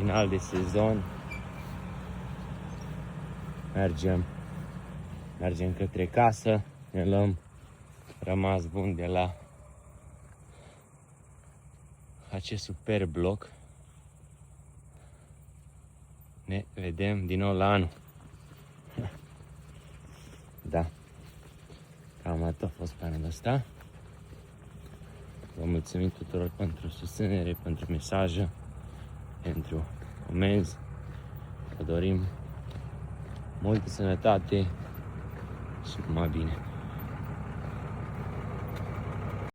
final de sezon. Mergem către casă, ne luăm rămas bun de la acest super bloc. Ne vedem din nou la anul. Da, cam atât a fost pe anul ăsta. Vă mulțumim tuturor pentru susținere, pentru mesaje, pentru comenzi. Vă dorim multă sănătate și numai bine.